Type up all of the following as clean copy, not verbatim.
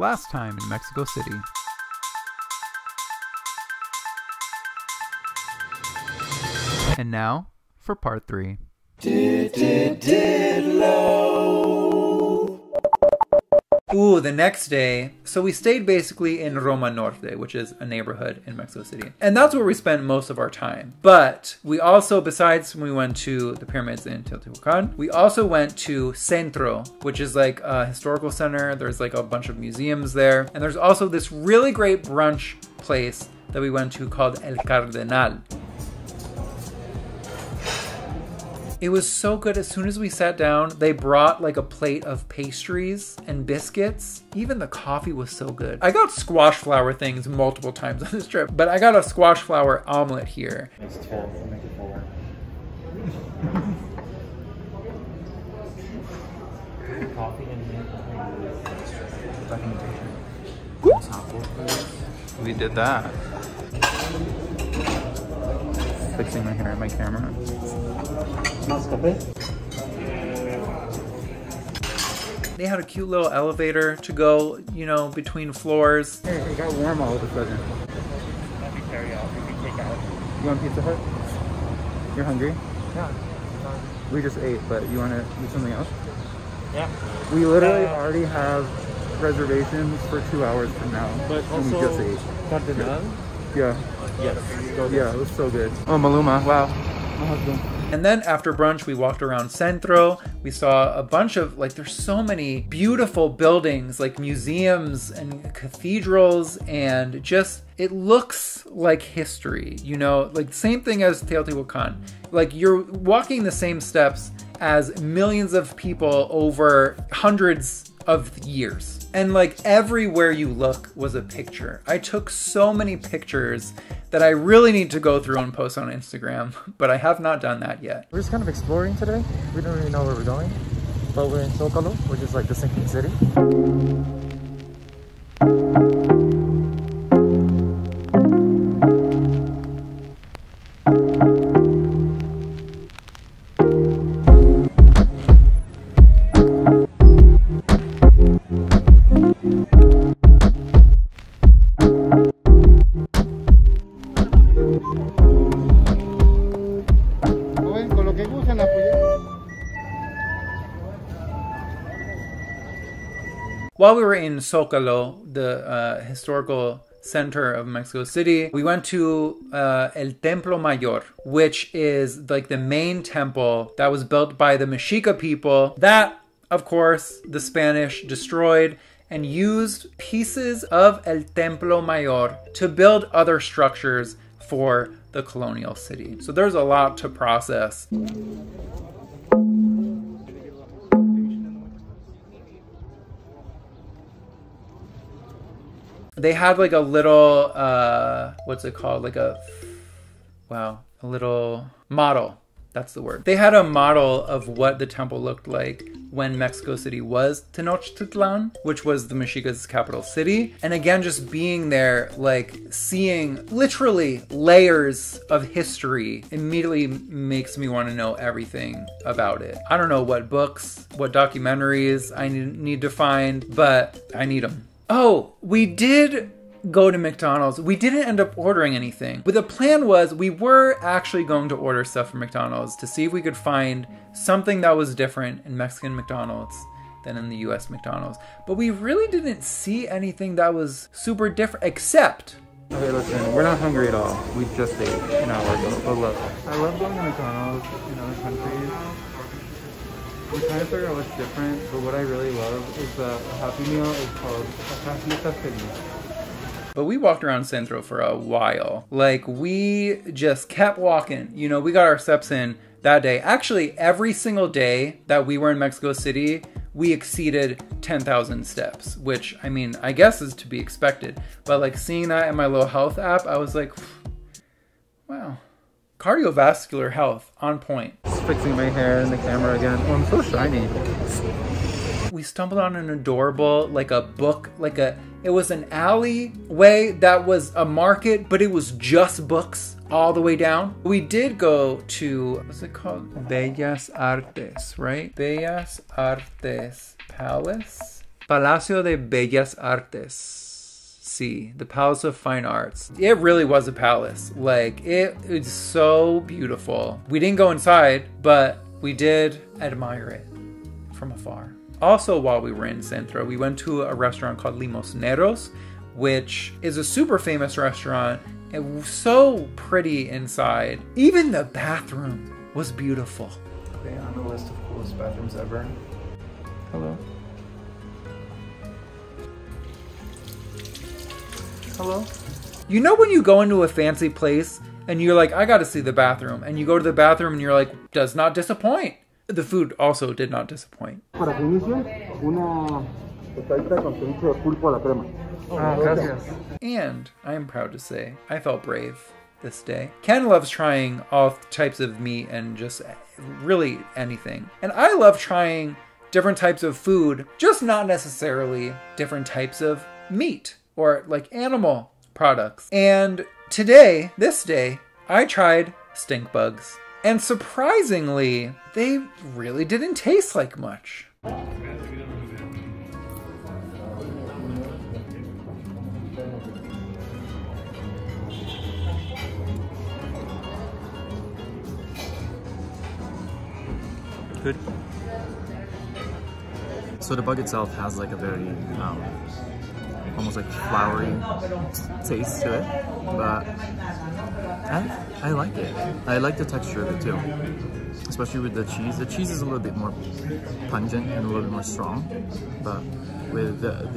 Last time in Mexico City. And now for part 3. Ooh, the next day, so we stayed basically in Roma Norte, which is a neighborhood in Mexico City. And that's where we spent most of our time. But we also, besides when we went to the pyramids in Teotihuacan, we also went to Centro, which is like a historical center. There's like a bunch of museums there. And there's also this really great brunch place that we went to called El Cardenal. It was so good. As soon as we sat down, they brought like a plate of pastries and biscuits. Even the coffee was so good. I got squash flour things multiple times on this trip, but I got a squash flour omelet here. It's 12, so make it 4. Coffee and documentation. We did that. Fixing my hair and my camera. They had a cute little elevator to go, you know, between floors. Hey, it got warm all of a sudden. That'd be carry out. We can take out. You want Pizza Hut? You're hungry? Yeah. We just ate, but you want to eat something else? Yeah. We literally already have reservations for 2 hours from now. But and we just ate. Cardenal? Yeah. Yes. Yeah, it was so good. Oh, Maluma. Wow. My husband. And then after brunch, we walked around Centro. We saw a bunch of, like, there's so many beautiful buildings, like museums and cathedrals, and just, it looks like history, you know, like same thing as Teotihuacan. Like you're walking the same steps as millions of people over hundreds of years. And like everywhere you look was a picture. I took so many pictures that I really need to go through and post on Instagram, but I have not done that yet. We're just kind of exploring today. We don't really know where we're going, but we're in Zocalo, which is like the sinking city. While we were in Zocalo, the historical center of Mexico City, we went to El Templo Mayor, which is like the main temple that was built by the Mexica people that, of course, the Spanish destroyed and used pieces of El Templo Mayor to build other structures for the colonial city. So there's a lot to process. They had like a little, what's it called? Like a little model. That's the word. They had a model of what the temple looked like when Mexico City was Tenochtitlan, which was the Mexica's capital city. And again, just being there, like seeing literally layers of history immediately makes me want to know everything about it. I don't know what books, what documentaries I need to find, but I need them. Oh, we did go to McDonald's. We didn't end up ordering anything. But the plan was we were actually going to order stuff from McDonald's to see if we could find something that was different in Mexican McDonald's than in the US McDonald's. But we really didn't see anything that was super different, except... Okay, listen, we're not hungry at all. We just ate an hour ago. But look, I love going to McDonald's in other countries. We trying to figure out what's different, but what I really love is the Happy Meal is called a Cajita Feliz. But we walked around Centro for a while. Like, we just kept walking. You know, we got our steps in that day. Actually, every single day that we were in Mexico City, we exceeded 10,000 steps, which, I mean, I guess is to be expected. But like seeing that in my little health app, I was like, wow. Cardiovascular health on point. Just fixing my hair in the camera again. Oh, I'm so shiny. We stumbled on an adorable, like a book, it was an alleyway that was a market, but it was just books all the way down. We did go to, what's it called? Bellas Artes, right? Bellas Artes Palace. Palacio de Bellas Artes. See, the Palace of Fine Arts. It really was a palace. Like, it's so beautiful. We didn't go inside, but we did admire it from afar. Also, while we were in Centro, we went to a restaurant called Limosneros, which is a super famous restaurant. It was so pretty inside. Even the bathroom was beautiful. Okay, on the list of coolest bathrooms ever. Hello. Hello? You know when you go into a fancy place and you're like, I gotta see the bathroom, and you go to the bathroom and you're like, does not disappoint. The food also did not disappoint. Para que inicie, una pescadita con ceviche de pulpo a la crema. Gracias. And I am proud to say, I felt brave this day. Ken loves trying all types of meat and just really anything. And I love trying different types of food, just not necessarily different types of meat or like animal products. And today, this day, I tried stink bugs. And surprisingly, they really didn't taste like much. Good. So the bug itself has like a very almost like flowery taste to it, but I like it. I like the texture of it too, especially with the cheese. The cheese is a little bit more pungent and a little bit more strong, but with the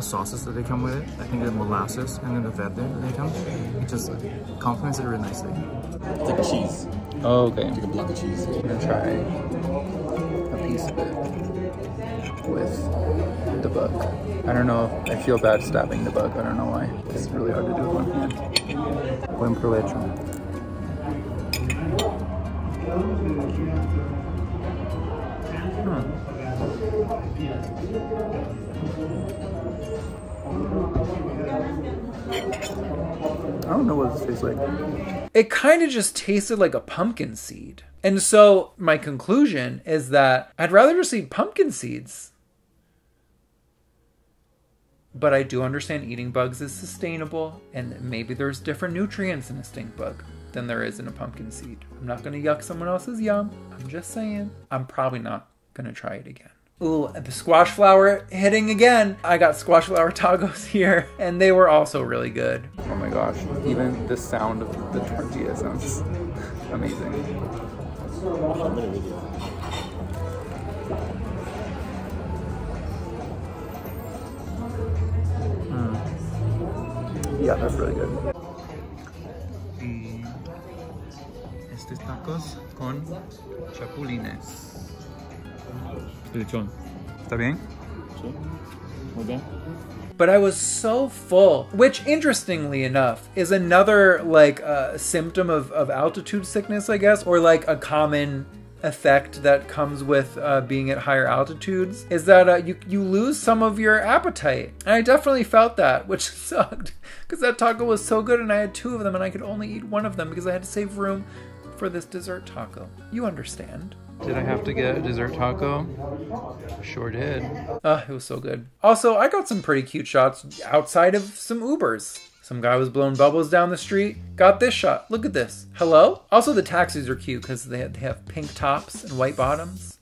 sauces that they come with it, I think the molasses and then the verde that they come, it just complements it really nicely. It's like a cheese. Oh, okay. It's like a block of cheese. I'm gonna try a piece of it with the bug. I don't know if I feel bad stabbing the bug. I don't know why. It's really hard to do with one hand. Buen provecho. I don't know what this tastes like. It kind of just tasted like a pumpkin seed. And so my conclusion is that I'd rather just eat pumpkin seeds. But I do understand eating bugs is sustainable, and maybe there's different nutrients in a stink bug than there is in a pumpkin seed. I'm not going to yuck someone else's yum. I'm just saying. I'm probably not going to try it again. Ooh, the squash flour hitting again. I got squash flour tacos here, and they were also really good. Oh my gosh, even the sound of the tortilla sounds amazing. Yeah, that's really good. Y estos tacos con chapulines. Lechón. ¿Está bien? Sí. Muy bien. But I was so full, which interestingly enough is another like symptom of altitude sickness, I guess, or like a common effect that comes with being at higher altitudes, is that you lose some of your appetite. And I definitely felt that, which sucked because that taco was so good and I had two of them and I could only eat one of them because I had to save room for this dessert taco. You understand. Did I have to get a dessert taco? Sure did. It was so good. Also, I got some pretty cute shots outside of some Ubers. Some guy was blowing bubbles down the street. Got this shot. Look at this. Hello? Also, the taxis are cute because they have pink tops and white bottoms.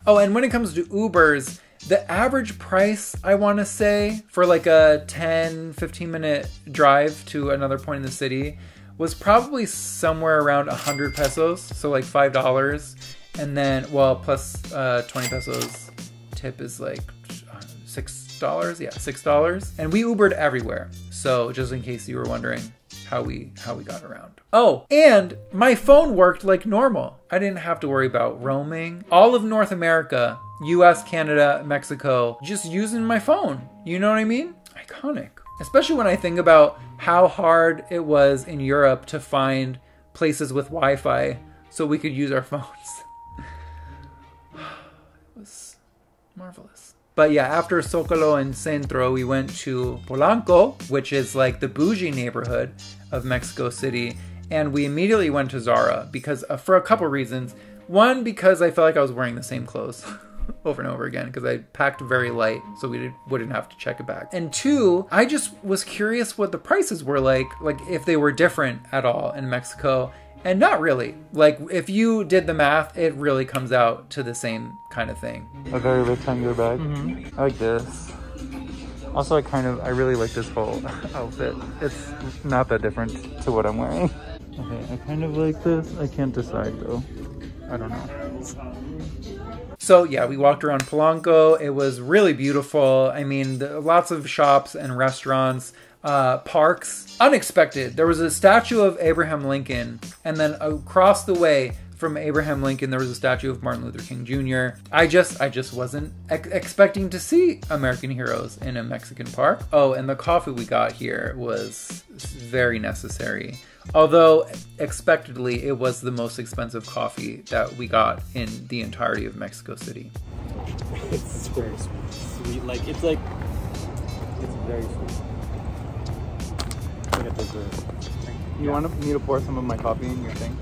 Oh, and when it comes to Ubers, the average price, I want to say, for like a 10-15 minute drive to another point in the city was probably somewhere around 100 pesos. So like $5. And then, well, plus 20 pesos tip is like $6. Yeah, $6. And we Ubered everywhere. So just in case you were wondering how we got around. Oh, and my phone worked like normal. I didn't have to worry about roaming. All of North America, US, Canada, Mexico, just using my phone. You know what I mean? Iconic. Especially when I think about how hard it was in Europe to find places with Wi-Fi so we could use our phones. It was marvelous. But yeah, after Zócalo and Centro, we went to Polanco, which is like the bougie neighborhood of Mexico City. And we immediately went to Zara because for a couple reasons. One, because I felt like I was wearing the same clothes over and over again because I packed very light so we wouldn't have to check it back. And two, I just was curious what the prices were like if they were different at all in Mexico. And not really. Like, if you did the math, it really comes out to the same kind of thing. A very rectangular bag. I like this. Also, I really like this whole outfit. It's not that different to what I'm wearing. Okay, I kind of like this. I can't decide though. I don't know. So yeah, we walked around Polanco. It was really beautiful. I mean, lots of shops and restaurants. Parks. Unexpected. There was a statue of Abraham Lincoln, and then across the way from Abraham Lincoln there was a statue of Martin Luther King Jr. I just wasn't expecting to see American heroes in a Mexican park. Oh, and the coffee we got here was very necessary. Although, expectedly, it was the most expensive coffee that we got in the entirety of Mexico City. It's very sweet. It's very sweet. You want me to pour some of my coffee in your thing?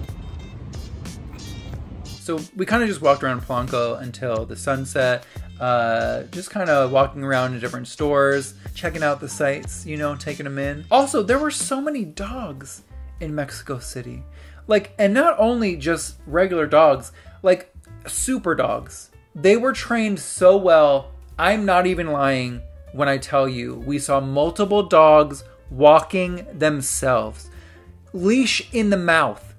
So we kind of just walked around Polanco until the sunset, just kind of walking around in different stores, checking out the sights, you know, taking them in. Also, there were so many dogs in Mexico City. And not only just regular dogs, super dogs. They were trained so well. I'm not even lying when I tell you we saw multiple dogs walking themselves. Leash in the mouth.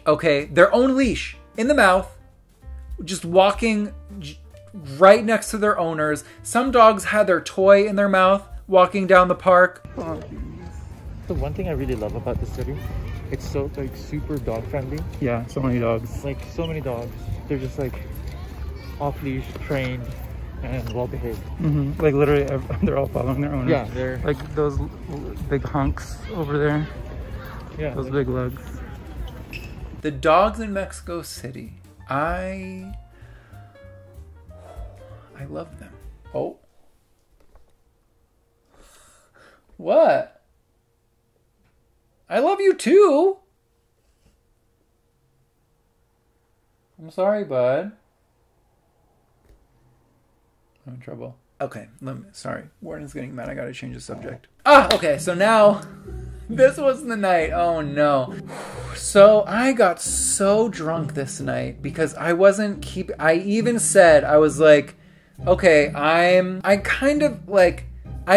Okay, their own leash in the mouth, just walking right next to their owners. Some dogs had their toy in their mouth walking down the park. The one thing I really love about the city, it's so super dog friendly. Yeah, so many dogs. So many dogs. They're just off leash, trained, and well behaved. Literally, they're all following their owners. Yeah, they're those big hunks over there. Yeah, those big legs. The dogs in Mexico City, I love them. Oh, what? I love you too. I'm sorry, bud. I'm in trouble. Okay, sorry. Warden's getting mad. I gotta change the subject. Okay, so now, this was the night. Oh no. So I got so drunk this night because I wasn't I even said, I was like, okay, I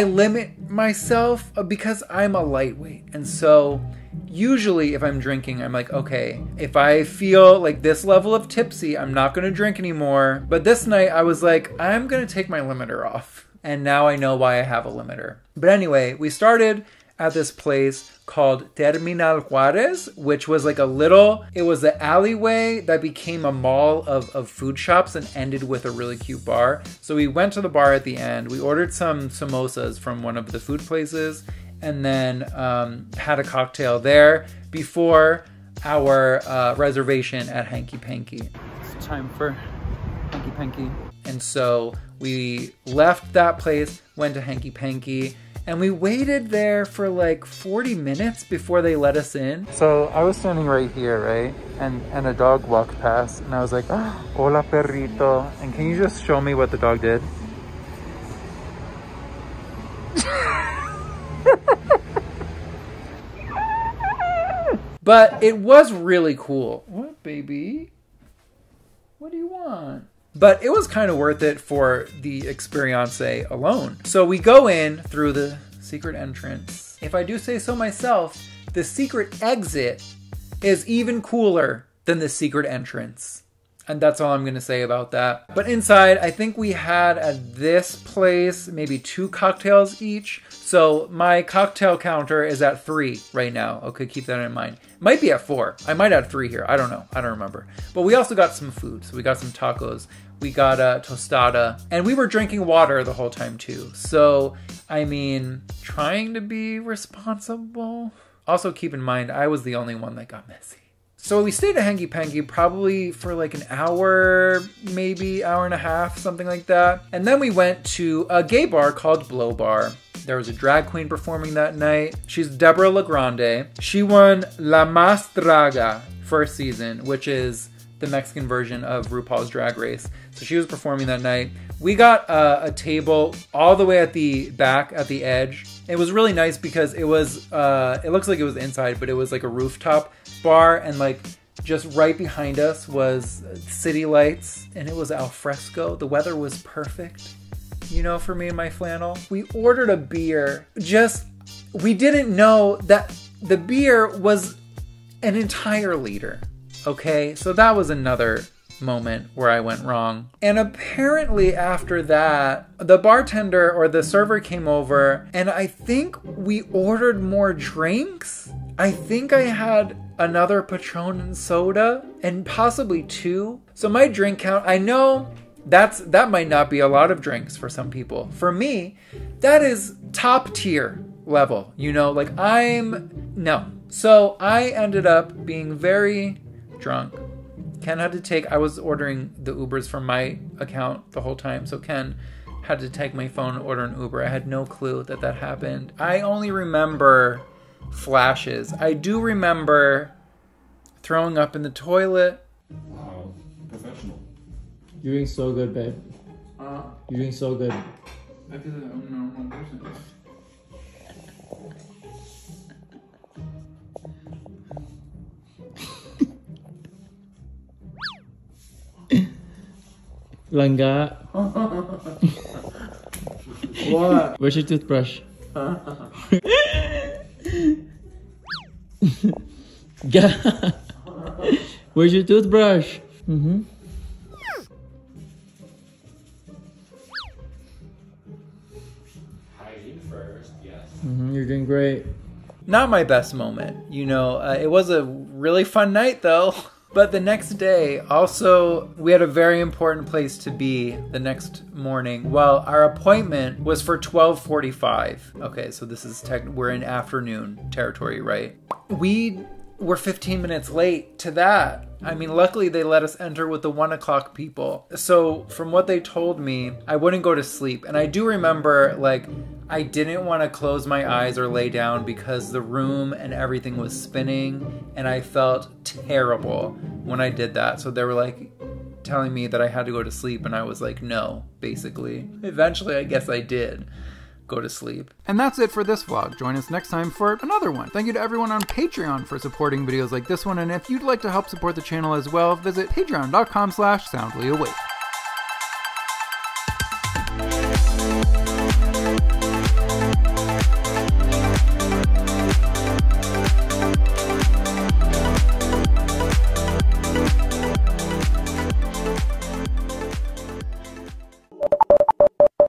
limit myself because I'm a lightweight. And so usually if I'm drinking, I'm like, okay, if I feel this level of tipsy, I'm not going to drink anymore. But this night I was like, I'm going to take my limiter off. And now I know why I have a limiter. But anyway, we started at this place called Terminal Juarez, which was it was an alleyway that became a mall of food shops and ended with a really cute bar. So we went to the bar at the end. We ordered some samosas from one of the food places and then had a cocktail there before our reservation at Hanky Panky. It's time for Hanky Panky. And so we left that place, went to Hanky Panky, and we waited there for 40 minutes before they let us in. So I was standing right here, right? And a dog walked past and I was like, oh, hola perrito. And can you just show me what the dog did? But it was really cool. What, baby? What do you want? But it was kind of worth it for the experience alone. So we go in through the secret entrance. If I do say so myself, the secret exit is even cooler than the secret entrance. And that's all I'm going to say about that. But inside, I think we had at this place maybe 2 cocktails each. So my cocktail counter is at 3 right now. Okay, keep that in mind. Might be at 4. I might add 3 here. I don't know. I don't remember. But we also got some food. So we got some tacos. We got a tostada. And we were drinking water the whole time too. So, I mean, trying to be responsible. Also keep in mind, I was the only one that got messy. So we stayed at Hanky Panky probably for an hour, maybe hour and a half, something like that. And then we went to a gay bar called Blow Bar. There was a drag queen performing that night. She's Deborah LaGrande. She won La Mas Draga first season, which is the Mexican version of RuPaul's Drag Race. So she was performing that night. We got a table all the way at the back, at the edge. It was really nice because it was, it looks like it was inside, but it was like a rooftop bar, and like just right behind us was city lights, and it was al fresco. The weather was perfect, you know, for me and my flannel. We ordered a beer. We didn't know that the beer was an entire liter. Okay, so that was another moment where I went wrong. And apparently after that, the bartender or the server came over, and I think we ordered more drinks. I think I had another Patron and soda, and possibly 2. So my drink count, I know that might not be a lot of drinks for some people. For me, that is top tier level, you know, like no. So I ended up being very drunk. Ken had to take, I was ordering the Ubers from my account the whole time, so Ken had to take my phone and order an Uber. I had no clue that happened. I only remember flashes. I do remember throwing up in the toilet. Wow, professional. You're doing so good, babe. You're doing so good. Because I'm a normal person. Langga. What? Where's your toothbrush? Where's your toothbrush? Mm-hmm. Hygiene first, yes. Mm-hmm, you're doing great. Not my best moment, you know. It was a really fun night though. But the next day, also, we had a very important place to be the next morning. Well, our appointment was for 12:45. Okay, so this is we're in afternoon territory, right? We were 15 minutes late to that. I mean, luckily they let us enter with the 1 o'clock people. So from what they told me, I wouldn't go to sleep. And I do remember, like, I didn't want to close my eyes or lay down because the room and everything was spinning, and I felt terrible when I did that. So they were like telling me that I had to go to sleep, and I was like, no, basically. Eventually, I guess I did go to sleep. And that's it for this vlog. Join us next time for another one. Thank you to everyone on Patreon for supporting videos like this one, and if you'd like to help support the channel as well, visit patreon.com/soundlyawake.